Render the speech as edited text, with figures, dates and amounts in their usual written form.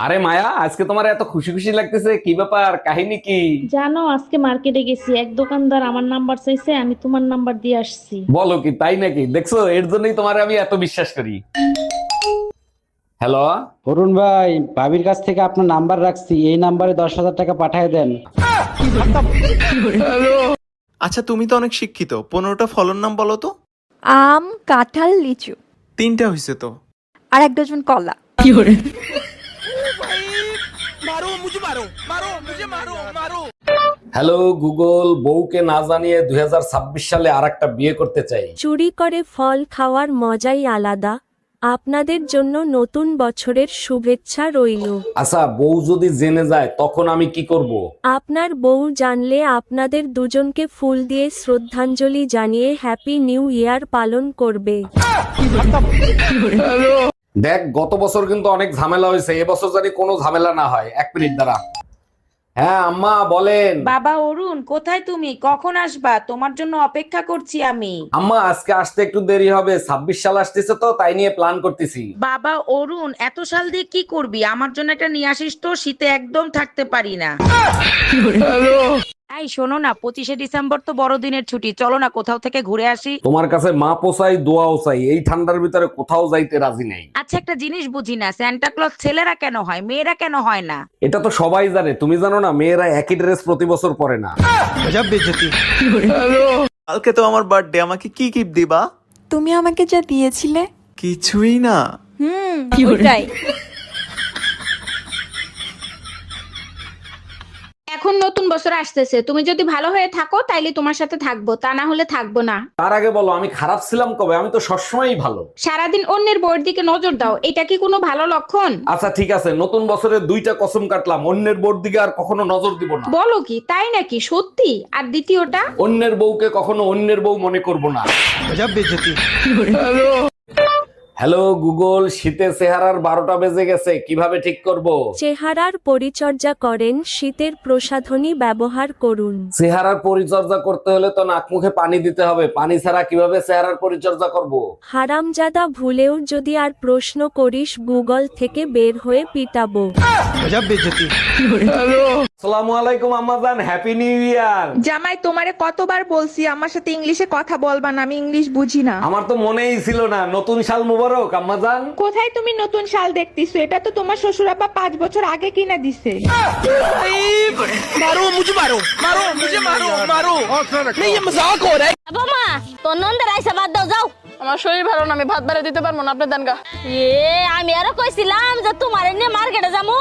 আরে মায়া, আজকে তোমার এত খুশি খুশি লাগতেছে, কি ব্যাপার? কাহিনী কি? জানো, আজকে মার্কেটে গেছি, এক দোকানদার আমার নাম্বার চাইছে, আমি তোমার নাম্বার দিয়ে আসছি। বলো কি, তাই নাকি? দেখছো, এর জন্যই তোমার আমি এত বিশ্বাস করি। হ্যালো। অরুণ ভাই, ভাবির কাছ থেকে আপনার নাম্বার রাখছি, এই নাম্বারে 10,000 টাকা পাঠিয়ে দেন। আচ্ছা, তুমি তো অনেক শিক্ষিত, 15টা ফলন নাম বলো তো। আম, কাঁঠাল, লিচু, 3টা হয়েছে তো। আর 1 ডজন কলা। হ্যালো গুগল, বউকে না জানিয়ে 2026 সালে আরেকটা বিয়ে করতে চাই। চুরি করে ফল খাওয়ার মজাই আলাদা। আপনাদের জন্য নতুন বছরের শুভেচ্ছা রইল। আচ্ছা, বউ যদি জেনে যায় তখন আমি কি করব? আপনার বউ জানলে আপনাদের দুজনকে ফুল দিয়ে শ্রদ্ধাঞ্জলি জানিয়ে হ্যাপি নিউ ইয়ার পালন করবে। দেখ, গত বছর কিন্তু অনেক ঝামেলা হয়েছে, এবছর জানি কোনো ঝামেলা না হয়। 1 মিনিট দাঁড়া। হ্যাঁ আম্মা, বলেন। বাবা অরুণ, কোথায় তুমি? কখন আসবা? তোমার জন্য অপেক্ষা করছি আমি। আম্মা, আজকে আসতে একটু দেরি হবে, 26 সাল আসতেছে তো, তাই নিয়ে প্ল্যান করতেছি। বাবা অরুণ, এত সাল দিয়ে কি করবি? আমার জন্য একটা নিয়ে আসিস তো, শীতে একদম থাকতে পারি না। এই শোনো না, 25শে ডিসেম্বর তো বড়দিনের ছুটি, চলো না কোথাও থেকে ঘুরে আসি। তোমার কাছে মা পোসাই, দোয়াও চাই, এই ঠান্ডার ভিতরে কোথাও যাইতে রাজি নেই। আচ্ছা, একটা জিনিস বুঝি না, সান্টা ক্লজ ছেলেরা কেন হয়, মেয়েরা কেন হয় না? এটা তো সবাই জানে, তুমি জানো না? মেয়েরা একই ড্রেস প্রতি বছর পরে না। কালকে তো আমার বার্থডে, আমাকে কি গিফট দিবা? তুমি আমাকে যা দিয়েছিলে। কিছুই না। ওটাই। এখন নতুন বছর আসতেছে, তুমি যদি ভালো হয়ে থাকো তাইলে তোমার সাথে থাকবো, তা না হলে থাকবো না। তার আগে বলো, আমি খারাপ ছিলাম কবে? আমি তো সবসময়ই ভালো। সারাদিন অন্যের বউয়ের দিকে নজর দাও, এটা কি কোনো ভালো লক্ষণ? আচ্ছা ঠিক আছে, নতুন বছরে 2টা কসম কাটলাম, অন্যের বউর দিকে আর কখনো নজর দিব না। বলো কি, তাই নাকি? সত্যি? আর দ্বিতীয়টা? অন্যের বউকে কখনো অন্যের বউ মনে করব না। হ্যালো গুগল, শীতের চেহারার 12টা বেজে গেছে, কিভাবে ঠিক করব? চেহারার পরিচর্যা করেন, শীতের প্রসাধনী ব্যবহার করুন। চেহারার পরিচর্যা করতে হলে তো নাক মুখে পানি দিতে হবে, পানি ছাড়া কিভাবে চেহারার পরিচর্যা করব? হারামজাদা, ভুলেও যদি আর প্রশ্ন করিস গুগল থেকে বের হয়ে পিটাবো। আসসালামু আলাইকুম আম্মাজান, হ্যাপি নিউ ইয়ার। জামাই, তোমারে কতবার বলছি আমার সাথে ইংলিশে কথা বলবা না, আমি ইংলিশ বুঝি না। আমার তো মনেই ছিল না, নতুন সাল মুবারক আম্মাজান। কোথায় তুমি নতুন শাল দেখতেছো? এটা তো তোমার শ্বশুর আব্বা 5 বছর আগে কিনা দিছে। বাবা, তোর নন্দের আইসা বাদ দাও, যাও। আমার শরীর ভালো না, আমি ভাত বেড়ে দিতে পারবো না, আপনি দেন গা। আমি আরো কইছিলাম যে তোমার এনে মার্কেটে যামু,